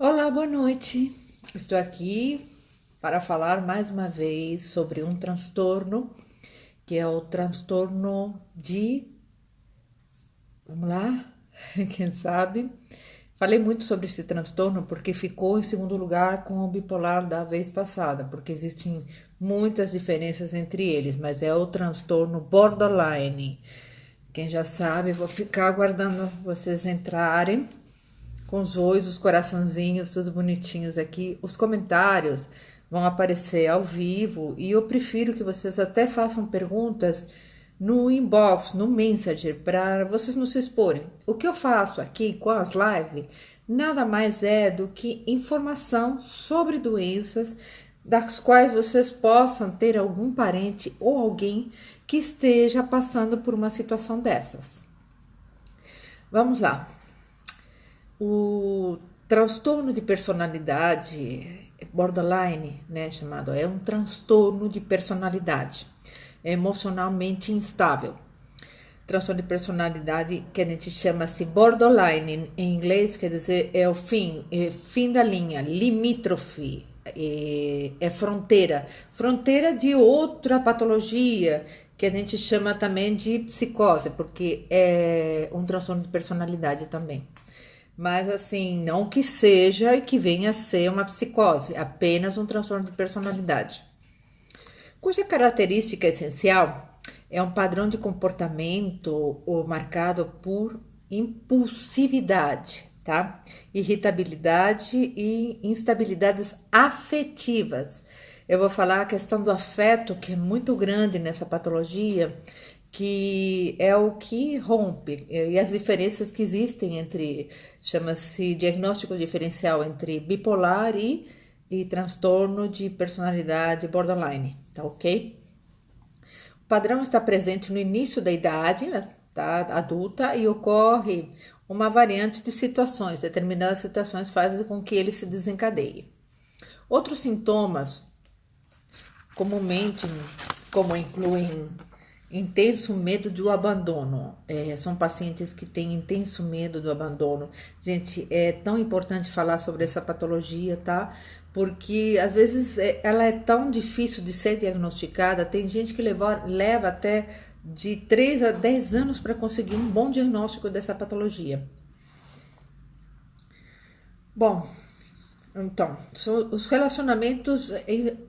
Olá, boa noite. Estou aqui para falar mais uma vez sobre um transtorno, que é o transtorno de. Vamos lá? Quem sabe? Falei muito sobre esse transtorno porque ficou em segundo lugar com o bipolar da vez passada, porque existem muitas diferenças entre eles, mas é o transtorno borderline. Quem já sabe, vou ficar aguardando vocês entrarem com os olhos, os coraçãozinhos, tudo bonitinhos aqui. Os comentários vão aparecer ao vivo e eu prefiro que vocês até façam perguntas no inbox, no Messenger, para vocês não se exporem. O que eu faço aqui com as lives nada mais é do que informação sobre doenças das quais vocês possam ter algum parente ou alguém que esteja passando por uma situação dessas. Vamos lá. O transtorno de personalidade borderline, né, chamado, é um transtorno de personalidade emocionalmente instável. Transtorno de personalidade que a gente chama assim borderline em inglês, quer dizer, é o fim da linha, limítrofe, é fronteira de outra patologia que a gente chama também de psicose, porque é um transtorno de personalidade também. Mas assim, não que seja e que venha a ser uma psicose, apenas um transtorno de personalidade, cuja característica essencial é um padrão de comportamento marcado por impulsividade, tá? Irritabilidade e instabilidades afetivas. Eu vou falar a questão do afeto, que é muito grande nessa patologia, que é o que rompe, e as diferenças que existem entre, chama-se diagnóstico diferencial entre bipolar e transtorno de personalidade borderline, tá ok? O padrão está presente no início da idade, né, tá, adulta, e ocorre uma variante de situações, determinadas situações fazem com que ele se desencadeie. Outros sintomas, comumente, como incluem intenso medo do abandono. São pacientes que têm intenso medo do abandono. Gente, é tão importante falar sobre essa patologia, tá? Porque às vezes ela é tão difícil de ser diagnosticada. Tem gente que leva até de 3 a 10 anos para conseguir um bom diagnóstico dessa patologia. Bom, então, os relacionamentos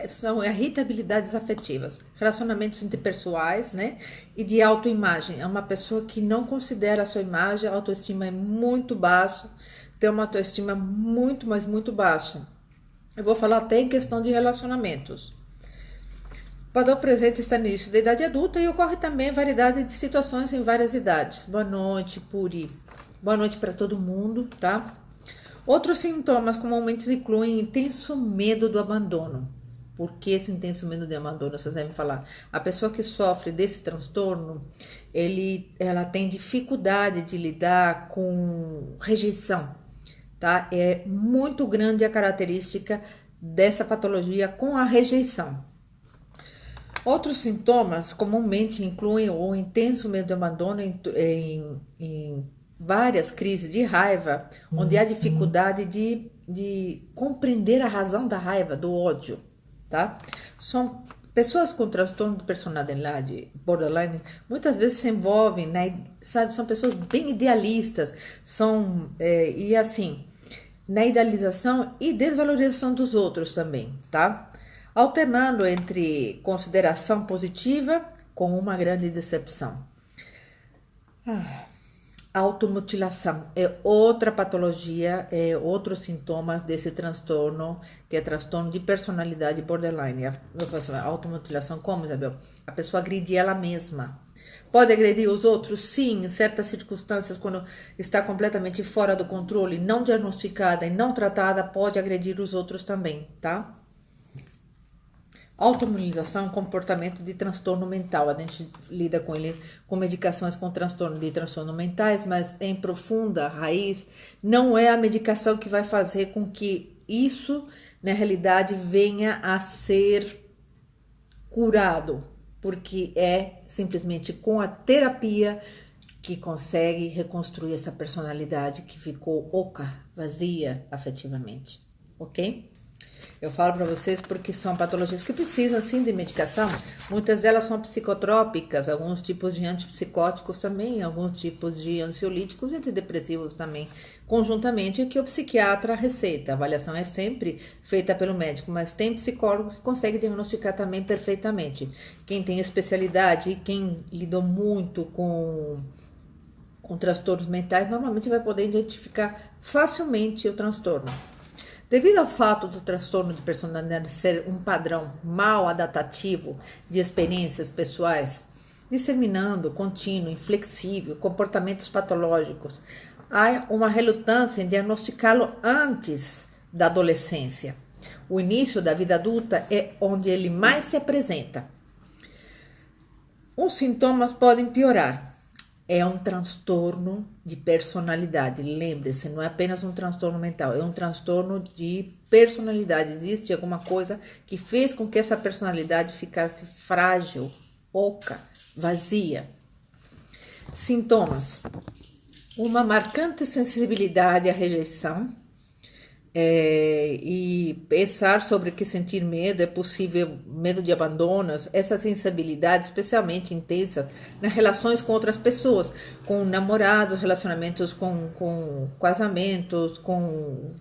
são irritabilidades afetivas, relacionamentos interpessoais, né? E de autoimagem. É uma pessoa que não considera a sua imagem, a autoestima é muito baixa, tem uma autoestima muito, mas muito baixa. Eu vou falar até em questão de relacionamentos. O padrão presente está no início da idade adulta e ocorre também variedade de situações em várias idades. Boa noite, Puri. Boa noite para todo mundo, tá? Outros sintomas comumente incluem intenso medo do abandono. Por que esse intenso medo de abandono? Vocês devem falar. A pessoa que sofre desse transtorno, ela tem dificuldade de lidar com rejeição, tá? É muito grande a característica dessa patologia com a rejeição. Outros sintomas comumente incluem o intenso medo de abandono em várias crises de raiva, onde há dificuldade de compreender a razão da raiva, do ódio, tá? São pessoas com transtorno de personalidade borderline, muitas vezes se envolvem, né, sabe, são pessoas bem idealistas, e assim, na idealização e desvalorização dos outros também, tá? Alternando entre consideração positiva com uma grande decepção. Automutilação é outra patologia, é outros sintomas desse transtorno, que é transtorno de personalidade borderline. Eu falo assim, automutilação, como, Isabel? A pessoa agride ela mesma. Pode agredir os outros? Sim, em certas circunstâncias, quando está completamente fora do controle, não diagnosticada e não tratada, pode agredir os outros também, tá? Autoimunização é um comportamento de transtorno mental. A gente lida com ele com medicações com transtorno de transtorno mentais, mas em profunda raiz não é a medicação que vai fazer com que isso, na realidade, venha a ser curado, porque é simplesmente com a terapia que consegue reconstruir essa personalidade que ficou oca, vazia afetivamente, ok? Eu falo para vocês porque são patologias que precisam sim de medicação. Muitas delas são psicotrópicas, alguns tipos de antipsicóticos também, alguns tipos de ansiolíticos e antidepressivos também, conjuntamente, que o psiquiatra receita. A avaliação é sempre feita pelo médico, mas tem psicólogo que consegue diagnosticar também perfeitamente. Quem tem especialidade, quem lidou muito com transtornos mentais, normalmente vai poder identificar facilmente o transtorno. Devido ao fato do transtorno de personalidade ser um padrão mal adaptativo de experiências pessoais, disseminando contínuo, inflexível, comportamentos patológicos, há uma relutância em diagnosticá-lo antes da adolescência. O início da vida adulta é onde ele mais se apresenta. Os sintomas podem piorar. É um transtorno de personalidade. Lembre-se, não é apenas um transtorno mental, é um transtorno de personalidade. Existe alguma coisa que fez com que essa personalidade ficasse frágil, oca, vazia. Sintomas: uma marcante sensibilidade à rejeição, e pensar sobre que sentir medo é possível, medo de abandono, essa sensibilidade especialmente intensa nas relações com outras pessoas, com namorados, relacionamentos com casamentos, com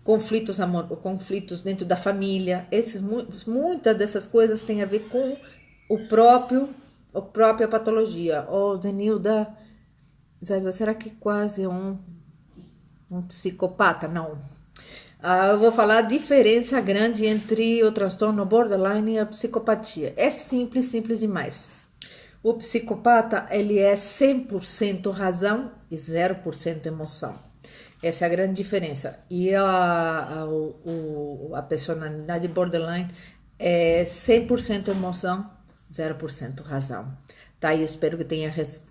conflitos dentro da família. Muitas dessas coisas têm a ver com a própria patologia. Zenilda, será que quase um psicopata? Não. Eu vou falar a diferença grande entre o transtorno borderline e a psicopatia. É simples demais. O psicopata, ele é 100% razão e 0% emoção. Essa é a grande diferença. E a personalidade borderline é 100% emoção, 0% razão. Tá, e espero que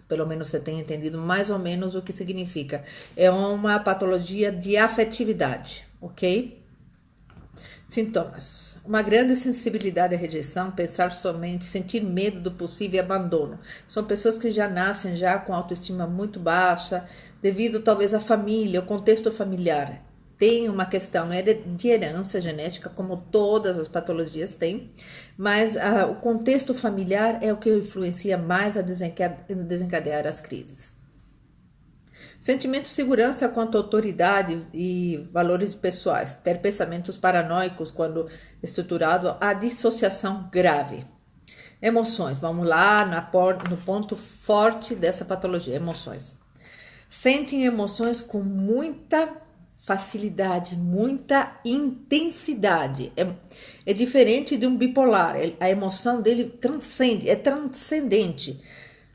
pelo menos você tenha entendido mais ou menos o que significa. É uma patologia de afetividade, ok? Sintomas: uma grande sensibilidade à rejeição, pensar somente, sentir medo do possível abandono. São pessoas que já nascem já com autoestima muito baixa, devido talvez à família, ao contexto familiar. Tem uma questão de herança genética, como todas as patologias têm, mas o contexto familiar é o que influencia mais a desencadear as crises. Sentimento de segurança quanto à autoridade e valores pessoais. Ter pensamentos paranoicos quando estruturado, a dissociação grave. Emoções, vamos lá no ponto forte dessa patologia, emoções. Sentem emoções com muita facilidade, muita intensidade. É diferente de um bipolar. A emoção dele é transcendente.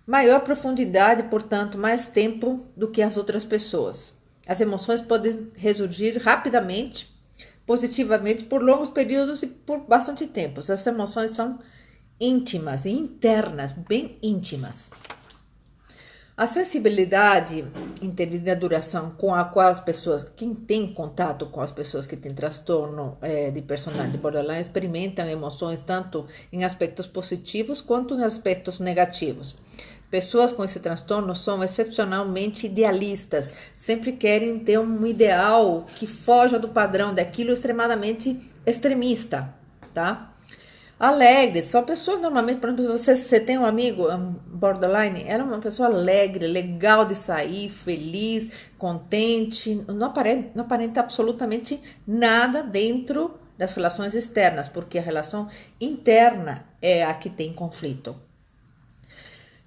Maior profundidade, portanto, mais tempo do que as outras pessoas. As emoções podem ressurgir rapidamente, positivamente, por longos períodos e por bastante tempo. As emoções são íntimas e internas, bem íntimas. A sensibilidade intervida a duração com a qual as pessoas, quem tem contato com as pessoas que têm transtorno de personalidade borderline, experimentam emoções tanto em aspectos positivos quanto em aspectos negativos. Pessoas com esse transtorno são excepcionalmente idealistas, sempre querem ter um ideal que foja do padrão, daquilo extremadamente extremista, tá? Alegres, são pessoas normalmente, por exemplo, você tem um amigo borderline, ela é uma pessoa alegre, legal de sair, feliz, contente, não aparenta absolutamente nada dentro das relações externas, porque a relação interna é a que tem conflito.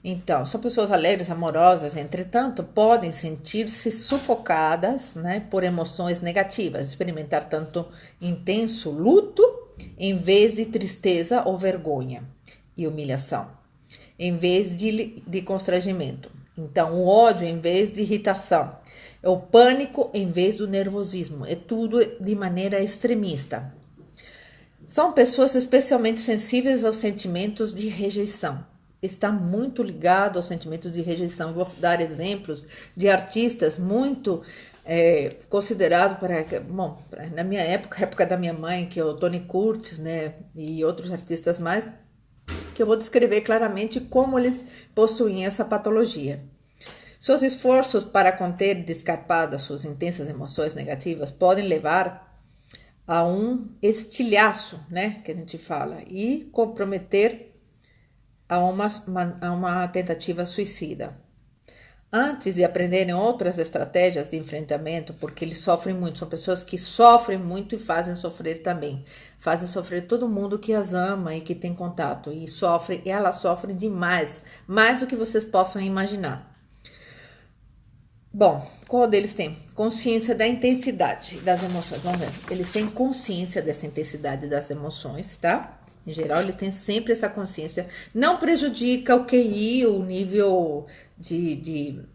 Então, são pessoas alegres, amorosas, entretanto, podem sentir-se sufocadas, né, por emoções negativas, experimentar tanto intenso luto, em vez de tristeza ou vergonha e humilhação, em vez de constrangimento. Então, o ódio em vez de irritação, é o pânico em vez do nervosismo, é tudo de maneira extremista. São pessoas especialmente sensíveis aos sentimentos de rejeição. Está muito ligado aos sentimentos de rejeição. Vou dar exemplos de artistas muito considerado na minha época da minha mãe, que é o Tony Curtis, né, e outros artistas mais, que eu vou descrever claramente como eles possuem essa patologia. Seus esforços para conter e escapar das suas intensas emoções negativas podem levar a um estilhaço, né, que a gente fala, e comprometer a uma tentativa suicida. Antes de aprenderem outras estratégias de enfrentamento, porque eles sofrem muito, são pessoas que sofrem muito e fazem sofrer também. Fazem sofrer todo mundo que as ama e que tem contato. E sofrem, elas sofrem demais, mais do que vocês possam imaginar. Bom, qual deles tem? Consciência da intensidade das emoções. Vamos ver. Eles têm consciência dessa intensidade das emoções, tá? Em geral, eles têm sempre essa consciência. Não prejudica o QI, o nível de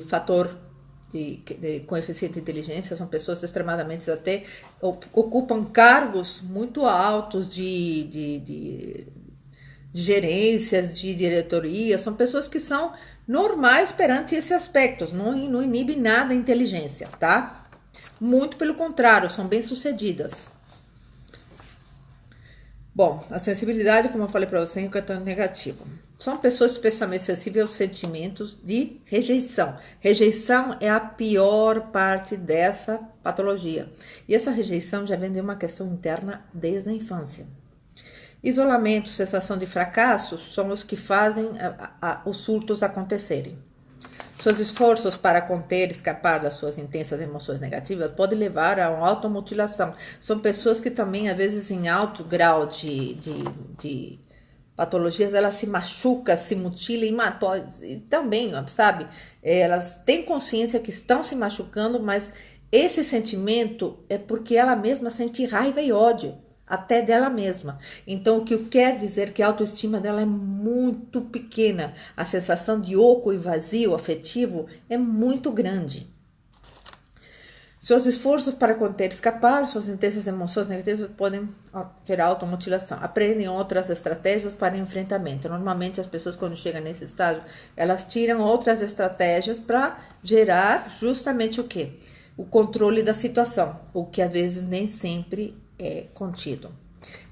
fator de coeficiente de inteligência. São pessoas extremadamente até ocupam cargos muito altos de gerências, de diretoria. São pessoas que são normais perante esses aspectos. Não inibe nada a inteligência, tá? Muito pelo contrário, são bem-sucedidas. Bom, a sensibilidade, como eu falei para você, é um cartão negativo. São pessoas especialmente sensíveis aos sentimentos de rejeição. Rejeição é a pior parte dessa patologia. E essa rejeição já vem de uma questão interna desde a infância. Isolamento, sensação de fracasso são os que fazem os surtos acontecerem. Seus esforços para conter e escapar das suas intensas emoções negativas podem levar a uma automutilação. São pessoas que também, às vezes, em alto grau de patologias, elas se machucam, se mutilam e também, sabe? Elas têm consciência que estão se machucando, mas esse sentimento é porque ela mesma sente raiva e ódio. Até dela mesma. Então, o que quer dizer que a autoestima dela é muito pequena. A sensação de oco e vazio afetivo é muito grande. Seus esforços para conter e escapar suas intensas emoções negativas podem gerar automutilação. Aprendem outras estratégias para enfrentamento. Normalmente, as pessoas, quando chegam nesse estágio, elas tiram outras estratégias para gerar justamente o quê? O controle da situação, o que às vezes nem sempre é contido.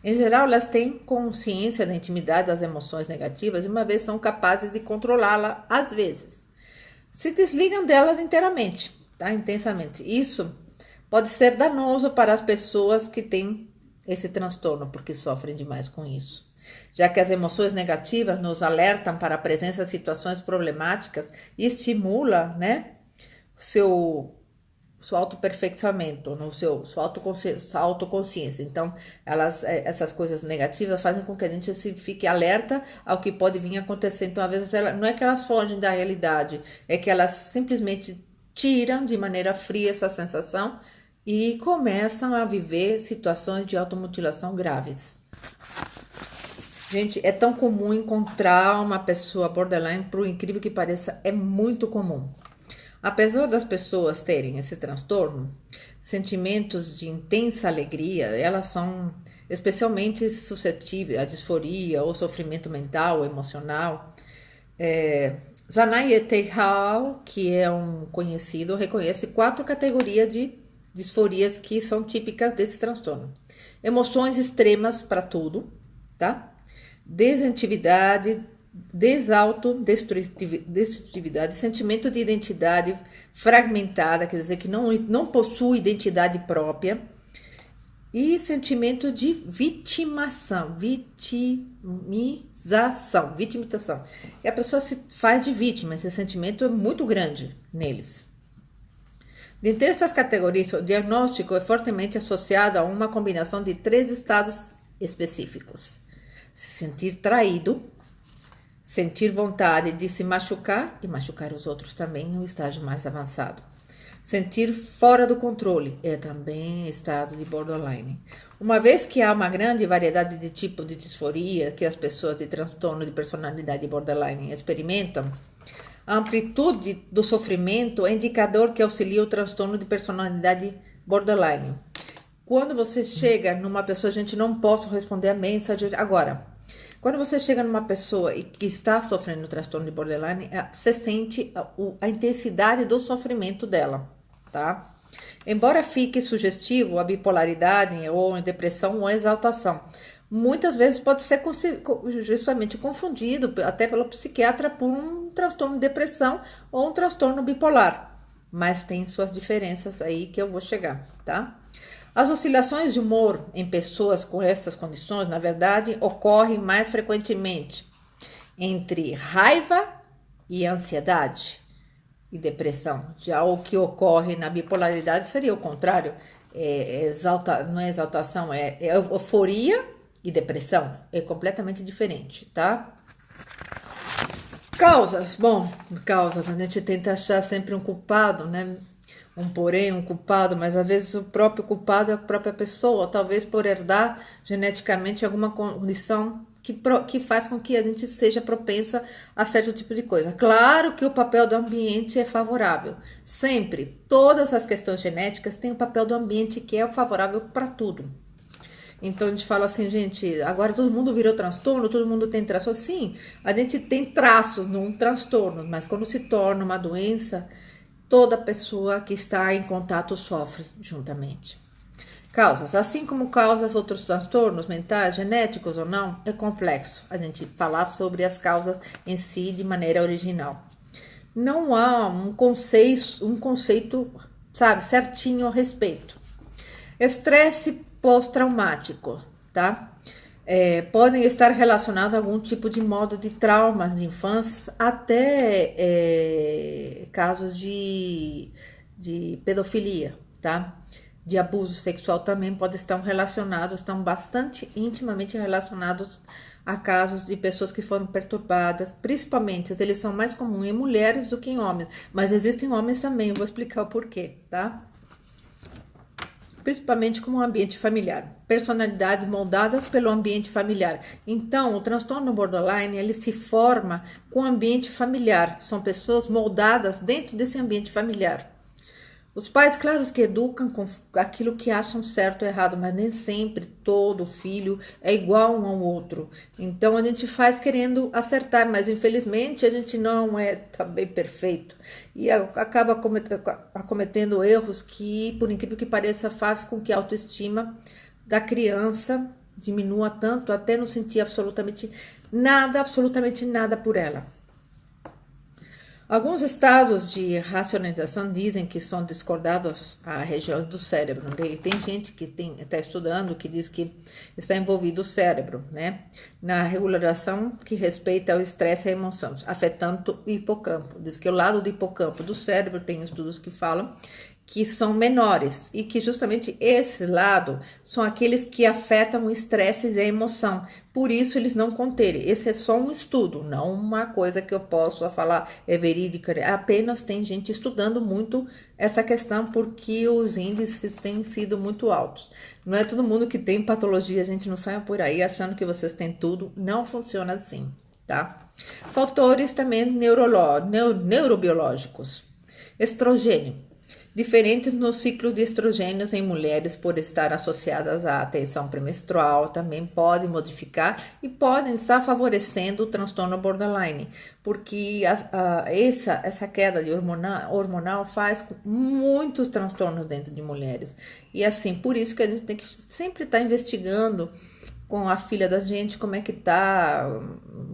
Em geral, elas têm consciência da intimidade das emoções negativas e uma vez são capazes de controlá-la às vezes. Se desligam delas inteiramente, tá? Intensamente. Isso pode ser danoso para as pessoas que têm esse transtorno, porque sofrem demais com isso. Já que as emoções negativas nos alertam para a presença de situações problemáticas e estimula, né, seu autoaperfeiçoamento, sua autoconsciência. Então, essas coisas negativas fazem com que a gente fique alerta ao que pode vir a acontecer. Então, às vezes, não é que elas fogem da realidade, é que elas simplesmente tiram de maneira fria essa sensação e começam a viver situações de automutilação graves. Gente, é tão comum encontrar uma pessoa borderline, por incrível que pareça, é muito comum. Apesar das pessoas terem esse transtorno, sentimentos de intensa alegria, elas são especialmente suscetíveis à disforia ou sofrimento mental ou emocional. Zanai et al., que é um conhecido, reconhece 4 categorias de disforias que são típicas desse transtorno. Emoções extremas para tudo, tá? Desatividade, destrutividade, sentimento de identidade fragmentada, quer dizer que não possui identidade própria, e sentimento de vitimização. E a pessoa se faz de vítima, esse sentimento é muito grande neles. Dentre essas categorias, o diagnóstico é fortemente associado a uma combinação de 3 estados específicos: se sentir traído, sentir vontade de se machucar e machucar os outros também em um estágio mais avançado. Sentir fora do controle é também estado de borderline. Uma vez que há uma grande variedade de tipos de disforia que as pessoas de transtorno de personalidade borderline experimentam, a amplitude do sofrimento é indicador que auxilia o transtorno de personalidade borderline. Quando você chega numa pessoa, a gente não pode responder a mensagem agora. Quando você chega numa pessoa que está sofrendo transtorno de borderline, você sente a intensidade do sofrimento dela, tá? Embora fique sugestivo a bipolaridade ou a depressão ou a exaltação, muitas vezes pode ser justamente confundido até pelo psiquiatra por um transtorno de depressão ou um transtorno bipolar, mas tem suas diferenças aí que eu vou chegar, tá? As oscilações de humor em pessoas com estas condições, na verdade, ocorrem mais frequentemente entre raiva e ansiedade e depressão. Já o que ocorre na bipolaridade seria o contrário, não é exaltação, é euforia e depressão, é completamente diferente, tá? Causas, a gente tenta achar sempre um culpado, né? Um culpado, mas às vezes o próprio culpado é a própria pessoa, talvez por herdar geneticamente alguma condição que faz com que a gente seja propensa a certo tipo de coisa. Claro que o papel do ambiente é favorável, sempre. Todas as questões genéticas têm o papel do ambiente que é favorável para tudo. Então a gente fala assim, gente, agora todo mundo virou transtorno, todo mundo tem traços. Sim, a gente tem traços num transtorno, mas quando se torna uma doença, toda pessoa que está em contato sofre juntamente. Causas, assim como causas outros transtornos mentais, genéticos ou não, é complexo a gente falar sobre as causas em si de maneira original. Não há um conceito, sabe, certinho a respeito. Estresse pós-traumático, tá? Podem estar relacionados a algum tipo de modo de traumas de infância, até casos de pedofilia, tá? De abuso sexual também podem estar relacionados, estão bastante intimamente relacionados a casos de pessoas que foram perturbadas, principalmente, eles são mais comuns em mulheres do que em homens, mas existem homens também, eu vou explicar o porquê, tá? Principalmente como um ambiente familiar, personalidades moldadas pelo ambiente familiar. Então, o transtorno borderline, ele se forma com o ambiente familiar, são pessoas moldadas dentro desse ambiente familiar. Os pais, claro, que educam com aquilo que acham certo ou errado, mas nem sempre todo filho é igual um ao outro. Então a gente faz querendo acertar, mas infelizmente a gente não é também perfeito e acaba cometendo erros que, por incrível que pareça, faz com que a autoestima da criança diminua tanto até não sentir absolutamente nada por ela. Alguns estados de racionalização dizem que são discordados a regiões do cérebro. Tem gente que está estudando que diz que está envolvido o cérebro, né? Na regulação que respeita ao estresse e à emoção, afetando o hipocampo. Diz que o lado do hipocampo do cérebro, tem estudos que falam que são menores e que justamente esse lado são aqueles que afetam o estresse e a emoção. Por isso eles não conterem. Esse é só um estudo, não uma coisa que eu posso falar é verídica. Apenas tem gente estudando muito essa questão porque os índices têm sido muito altos. Não é todo mundo que tem patologia, a gente não sai por aí achando que vocês têm tudo. Não funciona assim, tá? Fatores também neurobiológicos. Estrogênio. Diferentes nos ciclos de estrogênios em mulheres por estar associadas à tensão premenstrual também podem modificar e podem estar favorecendo o transtorno borderline, porque essa queda de hormonal faz muitos transtornos dentro de mulheres. E assim, por isso que a gente tem que sempre estar investigando com a filha da gente, como é que tá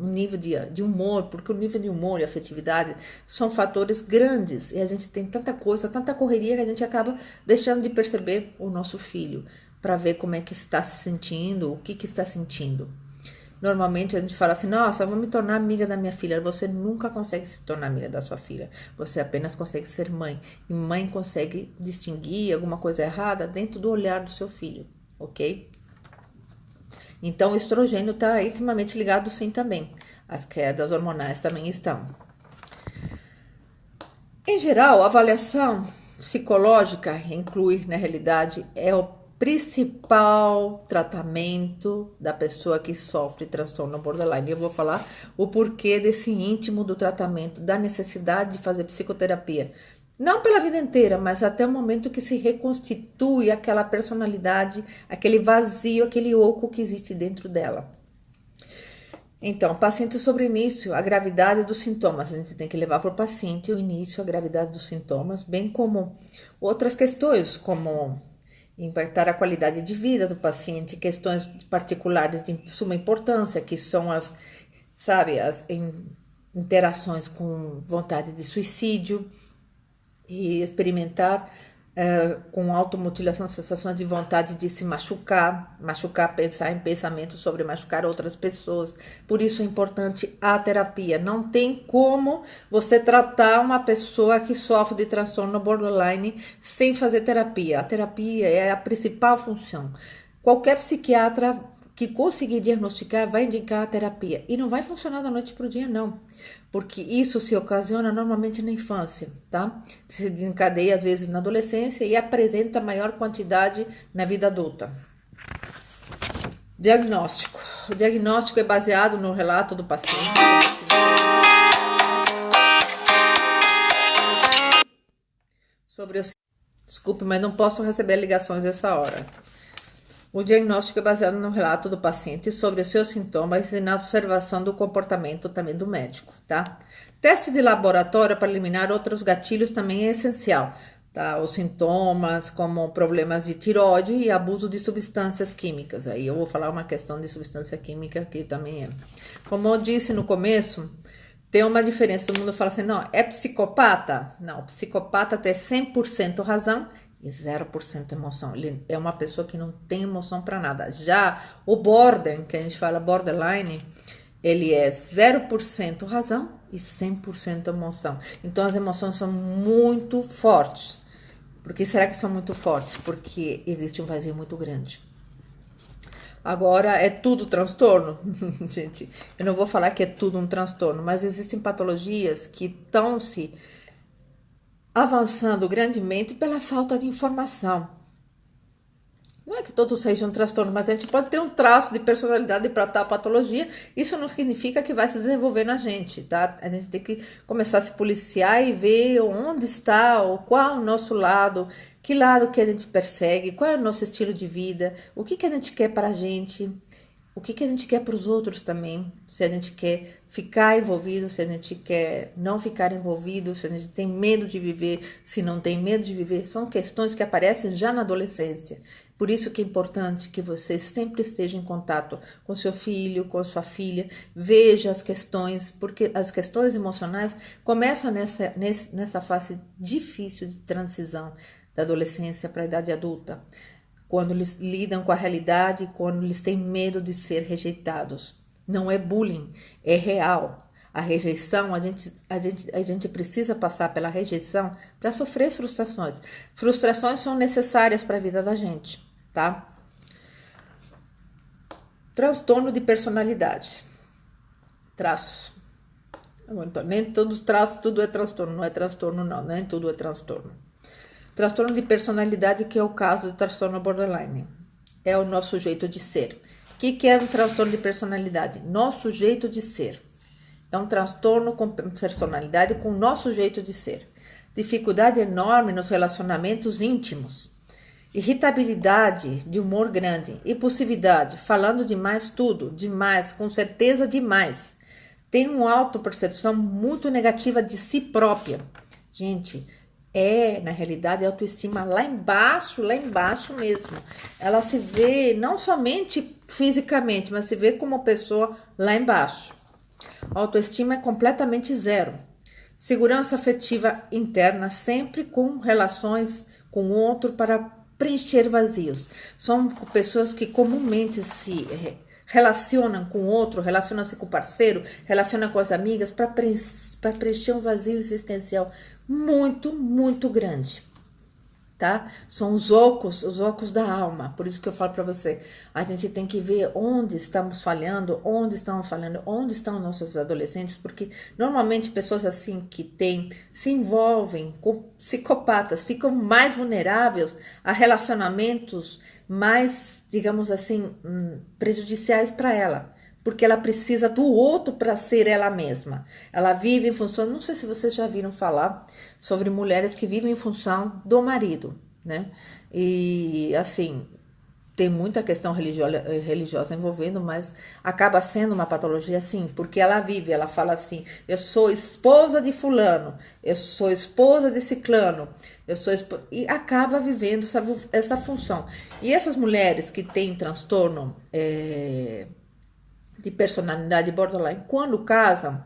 o nível de humor, porque o nível de humor e afetividade são fatores grandes, e a gente tem tanta coisa, tanta correria, que a gente acaba deixando de perceber o nosso filho, para ver como é que está se sentindo, o que está sentindo. Normalmente a gente fala assim, nossa, vou me tornar amiga da minha filha. Você nunca consegue se tornar amiga da sua filha, você apenas consegue ser mãe, e mãe consegue distinguir alguma coisa errada dentro do olhar do seu filho, ok? Então, o estrogênio está intimamente ligado sim também. As quedas hormonais também estão. Em geral, a avaliação psicológica inclui, na realidade, é o principal tratamento da pessoa que sofre transtorno borderline. Eu vou falar o porquê desse íntimo do tratamento, da necessidade de fazer psicoterapia. Não pela vida inteira, mas até o momento que se reconstitui aquela personalidade, aquele vazio, aquele oco que existe dentro dela. Então, paciente sobre o início, a gravidade dos sintomas. A gente tem que levar para o paciente o início, a gravidade dos sintomas, bem como outras questões, como impactar a qualidade de vida do paciente, questões particulares de suma importância, que são as interações com vontade de suicídio e experimentar com automutilação, sensações de vontade de se machucar, pensar em pensamentos sobre machucar outras pessoas. Por isso é importante a terapia. Não tem como você tratar uma pessoa que sofre de transtorno borderline sem fazer terapia. A terapia é a principal função. Qualquer psiquiatra que conseguir diagnosticar vai indicar a terapia. E não vai funcionar da noite para o dia, não. Porque isso se ocasiona normalmente na infância, tá? Se desencadeia às vezes na adolescência e apresenta maior quantidade na vida adulta. Diagnóstico. O diagnóstico é baseado no relato do paciente. Desculpe, mas não posso receber ligações essa hora. O diagnóstico é baseado no relato do paciente sobre os seus sintomas e na observação do comportamento também do médico, tá? Teste de laboratório para eliminar outros gatilhos também é essencial, tá? Os sintomas como problemas de tireoide e abuso de substâncias químicas. Aí eu vou falar uma questão de substância química que também é. Como eu disse no começo, tem uma diferença. Todo mundo fala assim, não, é psicopata? Não, o psicopata tem 100% razão e 0% emoção. Ele é uma pessoa que não tem emoção para nada. Já o border, que a gente fala borderline, ele é 0% razão e 100% emoção. Então as emoções são muito fortes. Por que será que são muito fortes? Porque existe um vazio muito grande. Agora, é tudo transtorno? Gente, eu não vou falar que é tudo um transtorno, mas existem patologias que estão se avançando grandemente pela falta de informação. Não é que todos sejam um transtorno, mas a gente pode ter um traço de personalidade para tal patologia. Isso não significa que vai se desenvolver na gente, tá? A gente tem que começar a se policiar e ver onde está, ou qual é o nosso lado, que lado que a gente persegue, qual é o nosso estilo de vida, o que a gente quer para a gente, o que a gente quer para os outros também, se a gente quer ficar envolvido, se a gente quer não ficar envolvido, se a gente tem medo de viver, se não tem medo de viver, são questões que aparecem já na adolescência. Por isso que é importante que você sempre esteja em contato com seu filho, com sua filha, veja as questões, porque as questões emocionais começam nessa fase difícil de transição da adolescência para a idade adulta, quando eles lidam com a realidade, quando eles têm medo de ser rejeitados. Não é bullying, é real. A rejeição, a gente precisa passar pela rejeição para sofrer frustrações. Frustrações são necessárias para a vida da gente, tá? Transtorno de personalidade. Traços. Então, nem todos traços, tudo é transtorno. Não é transtorno, não. Nem tudo é transtorno. Transtorno de personalidade, que é o caso do transtorno borderline. É o nosso jeito de ser. O que é um transtorno de personalidade? Nosso jeito de ser. É um transtorno com personalidade com o nosso jeito de ser. Dificuldade enorme nos relacionamentos íntimos. Irritabilidade, de humor grande. Impulsividade, falando demais tudo, demais, com certeza demais. Tem uma autopercepção muito negativa de si própria. Gente, na realidade, a autoestima lá embaixo mesmo. Ela se vê não somente fisicamente, mas se vê como pessoa lá embaixo. A autoestima é completamente zero. Segurança afetiva interna, sempre com relações com o outro para preencher vazios. São pessoas que comumente se relacionam com o outro, relacionam-se com o parceiro, relacionam com as amigas para preencher um vazio existencial muito, muito grande, tá? São os ocos da alma. Por isso que eu falo para você, a gente tem que ver onde estamos falhando, onde estão nossos adolescentes, porque normalmente pessoas assim que se envolvem com psicopatas, ficam mais vulneráveis a relacionamentos mais, digamos assim, prejudiciais para ela. Porque ela precisa do outro para ser ela mesma. Ela vive em função, não sei se vocês já viram falar sobre mulheres que vivem em função do marido, né? E assim, tem muita questão religiosa envolvendo, mas acaba sendo uma patologia assim, porque ela vive, ela fala assim, eu sou esposa de fulano, eu sou esposa de ciclano, e acaba vivendo essa função. E essas mulheres que têm transtorno de personalidade borderline, quando casam,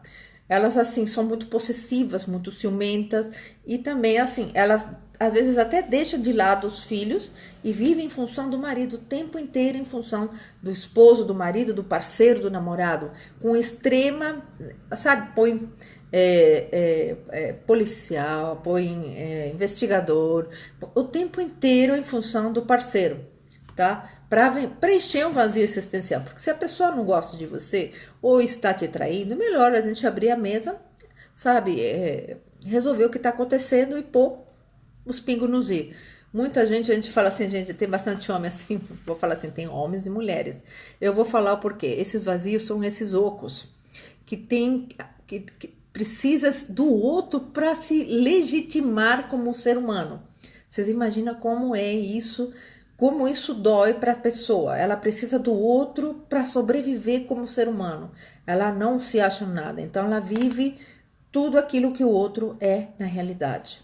elas assim são muito possessivas, muito ciumentas e também assim, elas às vezes até deixam de lado os filhos e vivem em função do marido o tempo inteiro, em função do esposo, do marido, do parceiro, do namorado, com extrema, sabe, põe policial, põe investigador, o tempo inteiro em função do parceiro, tá? Para preencher um vazio existencial. Porque se a pessoa não gosta de você ou está te traindo, melhor a gente abrir a mesa, sabe? Resolver o que está acontecendo e pôr os pingos nos i. Muita gente, a gente fala assim, gente, tem bastante homem assim, vou falar assim, tem homens e mulheres. Eu vou falar o porquê. Esses vazios são esses ocos que tem que precisa do outro para se legitimar como ser humano. Vocês imaginam como é isso? Como isso dói para a pessoa. Ela precisa do outro para sobreviver como ser humano. Ela não se acha nada. Então, ela vive tudo aquilo que o outro é na realidade.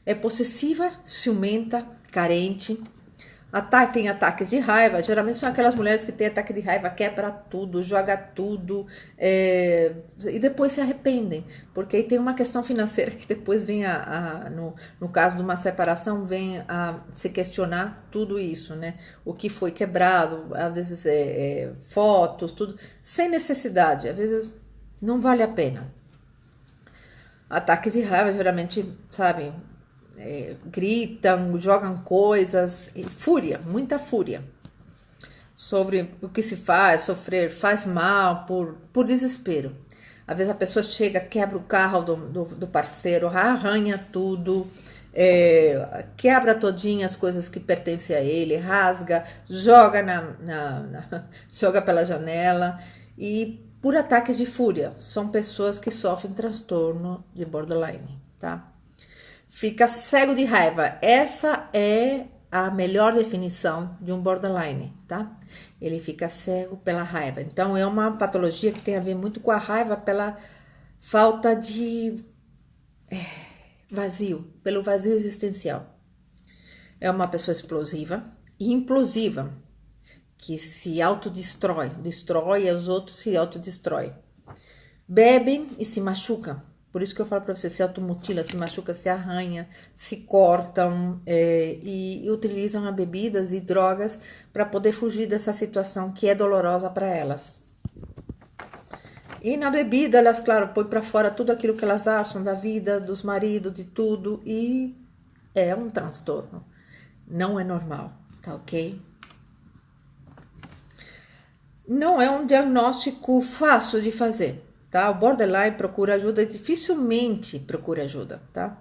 É possessiva, ciumenta, carente. Tem ataques de raiva. Geralmente são aquelas mulheres que têm ataque de raiva, quebra tudo, joga tudo, e depois se arrependem. Porque aí tem uma questão financeira que depois vem no caso de uma separação, vem a se questionar tudo isso, né? O que foi quebrado, às vezes fotos, tudo, sem necessidade, às vezes não vale a pena. Ataques de raiva, geralmente, sabe, gritam, jogam coisas, fúria, muita fúria sobre o que se faz, sofrer, faz mal por desespero. Às vezes a pessoa chega, quebra o carro do parceiro, arranha tudo, quebra todinha as coisas que pertencem a ele, rasga, joga joga pela janela, e por ataques de fúria. São pessoas que sofrem transtorno de borderline, tá? Fica cego de raiva. Essa é a melhor definição de um borderline, tá? Ele fica cego pela raiva. Então, é uma patologia que tem a ver muito com a raiva pela falta de vazio, pelo vazio existencial. É uma pessoa explosiva e implosiva, que se autodestrói, destrói, e os outros se autodestrói. Bebem e se machucam. Por isso que eu falo para você, se automutila, se machuca, se arranha, se cortam e utilizam bebidas e drogas para poder fugir dessa situação que é dolorosa para elas. E na bebida, elas, claro, põem para fora tudo aquilo que elas acham da vida, dos maridos, de tudo, e é um transtorno. Não é normal, tá ok? Não é um diagnóstico fácil de fazer. Tá? O borderline procura ajuda, dificilmente procura ajuda, tá?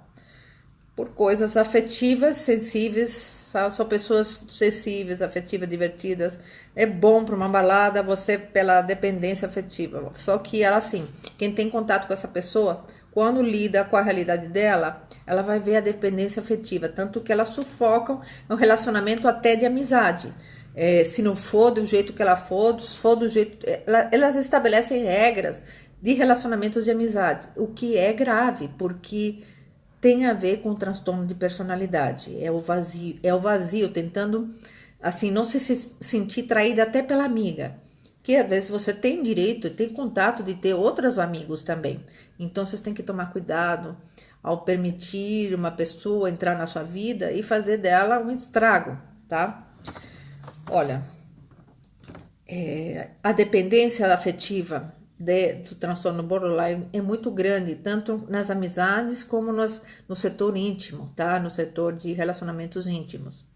Por coisas afetivas, sensíveis, são pessoas sensíveis, afetivas, divertidas. É bom para uma balada você pela dependência afetiva. Só que ela, assim, quem tem contato com essa pessoa, quando lida com a realidade dela, ela vai ver a dependência afetiva, tanto que elas sufocam um relacionamento até de amizade. Se não for do jeito que ela for, se for do jeito... Elas estabelecem regras de relacionamentos de amizade, o que é grave, porque tem a ver com transtorno de personalidade. É o vazio tentando, assim, não se sentir traída até pela amiga, que às vezes você tem direito, tem contato de ter outros amigos também. Então, vocês têm que tomar cuidado ao permitir uma pessoa entrar na sua vida e fazer dela um estrago, tá? Olha, a dependência afetiva do transtorno borderline é muito grande, tanto nas amizades como no setor íntimo, tá? No setor de relacionamentos íntimos.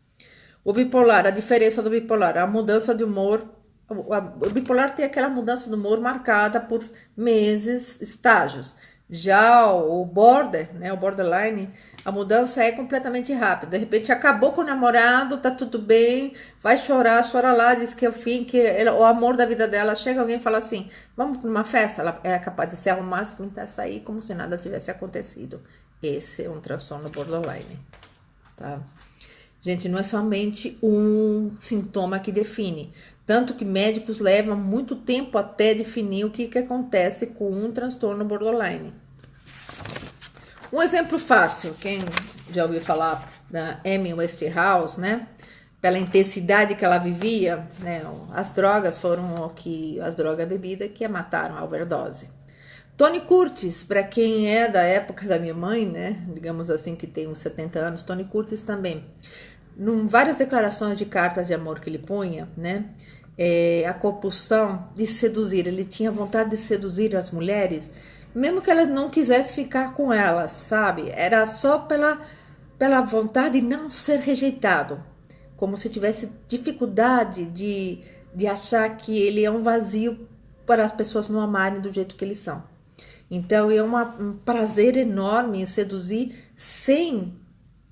O bipolar, a diferença do bipolar, a mudança de humor. O bipolar tem aquela mudança de humor marcada por meses, estágios. Já o borderline, a mudança é completamente rápida. De repente acabou com o namorado, tá tudo bem, vai chorar, chora lá, diz que é o fim, o amor da vida dela. Chega alguém e fala assim, vamos para uma festa? Ela é capaz de se arrumar, se pintar, sair como se nada tivesse acontecido. Esse é um transtorno borderline, tá? Gente, não é somente um sintoma que define. Tanto que médicos levam muito tempo até definir o que acontece com um transtorno borderline. Um exemplo fácil, quem já ouviu falar da Amy Winehouse, né? Pela intensidade que ela vivia, né? As drogas foram as drogas bebidas que a mataram, a overdose. Tony Curtis, para quem é da época da minha mãe, né? Digamos assim, que tem uns 70 anos, Tony Curtis também. Várias declarações de cartas de amor que ele punha, né? A compulsão de seduzir, ele tinha vontade de seduzir as mulheres, mesmo que elas não quisessem ficar com elas, sabe? Era só pela vontade de não ser rejeitado, como se tivesse dificuldade de achar que ele é um vazio para as pessoas não amarem do jeito que eles são. Então é um prazer enorme em seduzir sem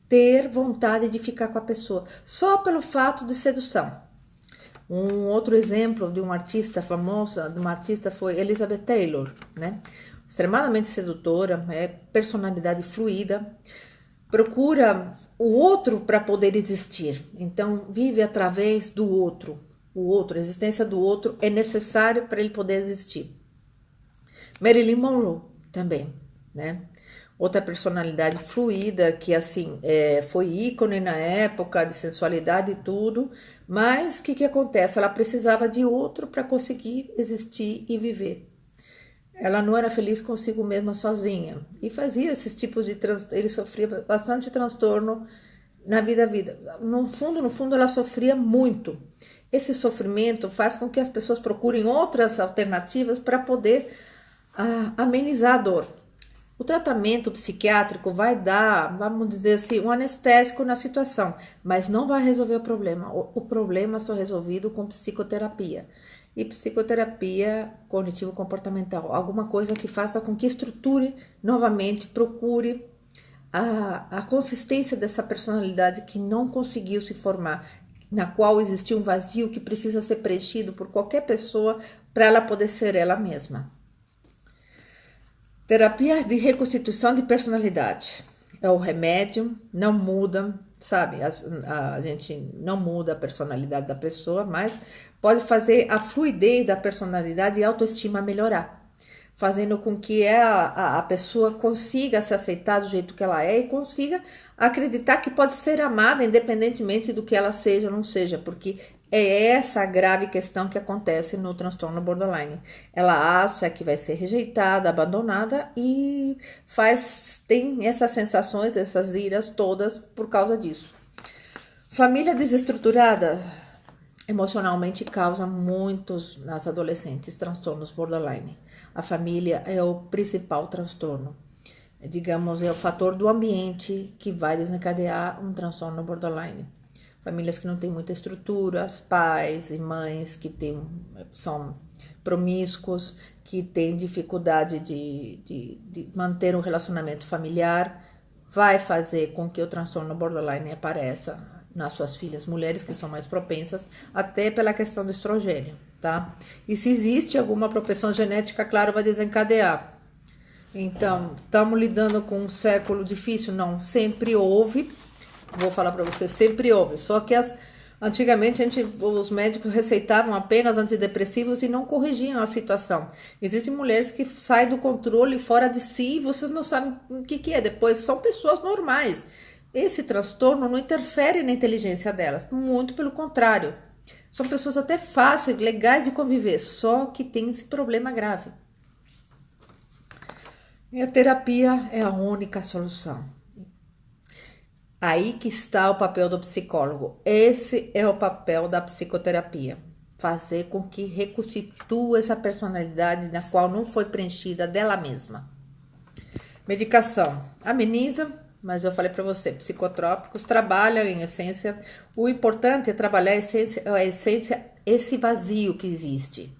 ter vontade de ficar com a pessoa, só pelo fato de sedução. Um outro exemplo de uma artista famosa, foi Elizabeth Taylor, né? Extremamente sedutora, personalidade fluida, procura o outro para poder existir. Então vive através do outro. A existência do outro é necessária para ele poder existir. Marilyn Monroe também, né? Outra personalidade fluida que assim foi ícone na época de sensualidade e tudo, mas o que acontece? Ela precisava de outro para conseguir existir e viver. Ela não era feliz consigo mesma sozinha e fazia esses tipos de transtorno. Ele sofria bastante transtorno na vida. No fundo, ela sofria muito. Esse sofrimento faz com que as pessoas procurem outras alternativas para poder amenizar a dor. O tratamento psiquiátrico vai dar, vamos dizer assim, um anestésico na situação, mas não vai resolver o problema. O problema é só resolvido com psicoterapia. E psicoterapia cognitivo-comportamental, alguma coisa que faça com que estruture novamente, procure a consistência dessa personalidade que não conseguiu se formar, na qual existiu um vazio que precisa ser preenchido por qualquer pessoa para ela poder ser ela mesma. Terapia de reconstituição de personalidade. É o remédio, não muda, sabe? A gente não muda a personalidade da pessoa, mas pode fazer a fluidez da personalidade e a autoestima melhorar, fazendo com que a pessoa consiga se aceitar do jeito que ela é e consiga acreditar que pode ser amada independentemente do que ela seja ou não seja, porque é essa a grave questão que acontece no transtorno borderline. Ela acha que vai ser rejeitada, abandonada e tem essas sensações, essas iras todas por causa disso. Família desestruturada emocionalmente causa muitos nas adolescentes transtornos borderline. A família é o principal transtorno. Digamos, é o fator do ambiente que vai desencadear um transtorno borderline. Famílias que não têm muita estrutura, pais e mães que são promíscuos, que têm dificuldade de manter um relacionamento familiar, vai fazer com que o transtorno borderline apareça nas suas filhas, mulheres que são mais propensas, até pela questão do estrogênio, tá? E se existe alguma propensão genética, claro, vai desencadear. Então, estamos lidando com um século difícil? Não, sempre houve. Vou falar para você, sempre houve. Só que antigamente os médicos receitavam apenas antidepressivos e não corrigiam a situação. Existem mulheres que saem do controle fora de si e vocês não sabem o que é. Depois são pessoas normais. Esse transtorno não interfere na inteligência delas, muito pelo contrário. São pessoas até fáceis, legais de conviver, só que tem esse problema grave. E a terapia é a única solução. Aí que está o papel do psicólogo. Esse é o papel da psicoterapia. Fazer com que reconstitua essa personalidade na qual não foi preenchida dela mesma. Medicação. Ameniza, mas eu falei para você, psicotrópicos trabalham em essência. O importante é trabalhar a essência, esse vazio que existe.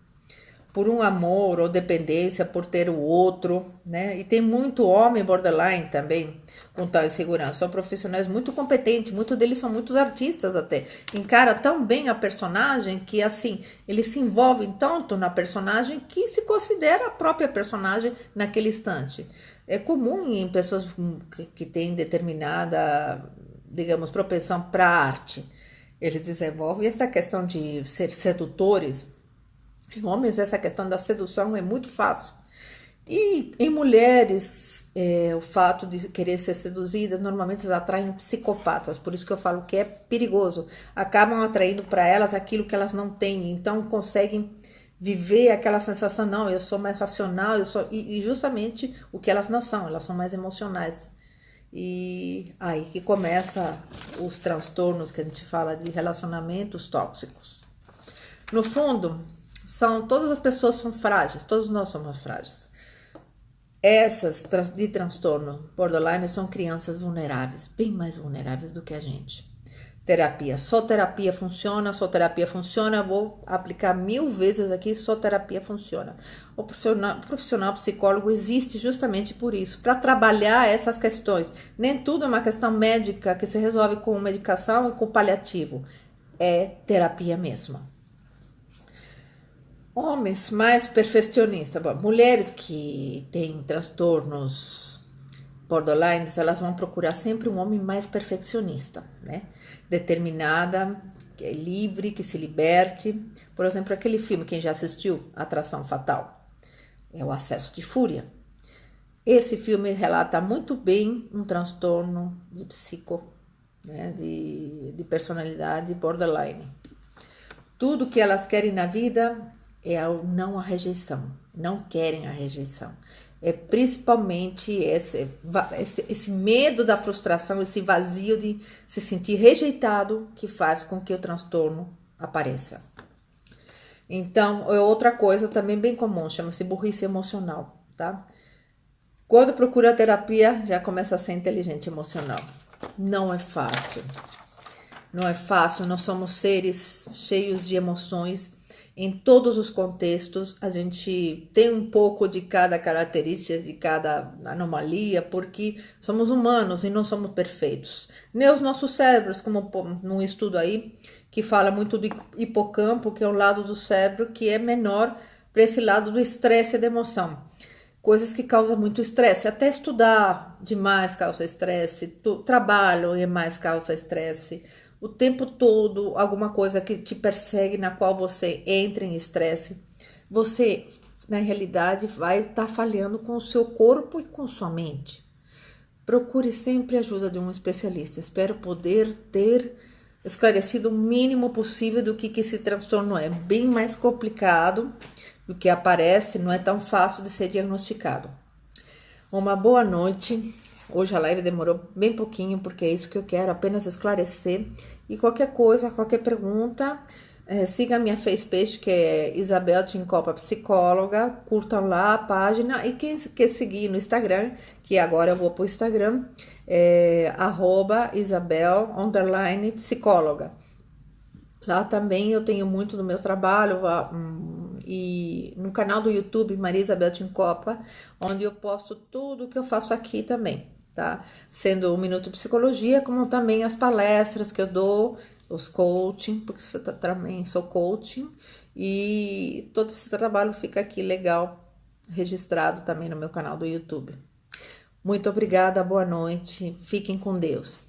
Por um amor ou dependência, por ter o outro, né? E tem muito homem borderline também com tal insegurança. São profissionais muito competentes, muitos deles são muitos artistas até. Encara tão bem a personagem que, assim, eles se envolvem tanto na personagem que se considera a própria personagem naquele instante. É comum em pessoas que têm determinada digamos, propensão para a arte, eles desenvolvem essa questão de ser sedutores. Em homens, essa questão da sedução é muito fácil. E em mulheres, o fato de querer ser seduzida, normalmente elas atraem psicopatas, por isso que eu falo que é perigoso. Acabam atraindo para elas aquilo que elas não têm, então conseguem viver aquela sensação, não, eu sou mais racional, e justamente o que elas não são, elas são mais emocionais. E aí que começa os transtornos que a gente fala de relacionamentos tóxicos. No fundo, todas as pessoas são frágeis, todos nós somos frágeis. Essas de transtorno borderline são crianças vulneráveis, bem mais vulneráveis do que a gente. Terapia, só terapia funciona, vou aplicar 1000 vezes aqui, só terapia funciona. O profissional psicólogo existe justamente por isso, para trabalhar essas questões. Nem tudo é uma questão médica que se resolve com medicação e com paliativo, é terapia mesmo. Homens mais perfeccionistas, mulheres que têm transtornos borderlines, elas vão procurar sempre um homem mais perfeccionista, né? Determinada, que é livre, que se liberte. Por exemplo, aquele filme, quem já assistiu, Atração Fatal, é o Acesso de Fúria. Esse filme relata muito bem um transtorno de né, de personalidade borderline. Tudo que elas querem na vida é não a rejeição, não querem a rejeição. É principalmente esse medo da frustração, esse vazio de se sentir rejeitado que faz com que o transtorno apareça. Então, é outra coisa também bem comum, chama-se burrice emocional, tá? Quando procura terapia, já começa a ser inteligente emocional. Não é fácil. Não é fácil, nós somos seres cheios de emoções. Em todos os contextos, a gente tem um pouco de cada característica, de cada anomalia, porque somos humanos e não somos perfeitos. Nem os nossos cérebros, como num estudo aí, que fala muito do hipocampo, que é um lado do cérebro que é menor para esse lado do estresse e da emoção. Coisas que causam muito estresse, até estudar demais causa estresse, trabalho demais causa estresse, o tempo todo alguma coisa que te persegue, na qual você entra em estresse, você, na realidade, vai estar falhando com o seu corpo e com sua mente. Procure sempre a ajuda de um especialista. Espero poder ter esclarecido o mínimo possível do que esse transtorno é. Bem mais complicado do que aparece, não é tão fácil de ser diagnosticado. Uma boa noite. Hoje a live demorou bem pouquinho, porque é isso que eu quero, apenas esclarecer. E qualquer coisa, qualquer pergunta, siga a minha fanpage, que é Isabel Tincopa Psicóloga. Curtam lá a página. E quem quer seguir no Instagram, que agora eu vou pro Instagram, @Isabel_psicóloga. Lá também eu tenho muito do meu trabalho, e no canal do YouTube, Maria Isabel Tincopa, onde eu posto tudo que eu faço aqui também, tá? Sendo o Minuto Psicologia, como também as palestras que eu dou, os coaching, porque eu também sou coaching, e todo esse trabalho fica aqui legal, registrado também no meu canal do YouTube. Muito obrigada, boa noite, fiquem com Deus.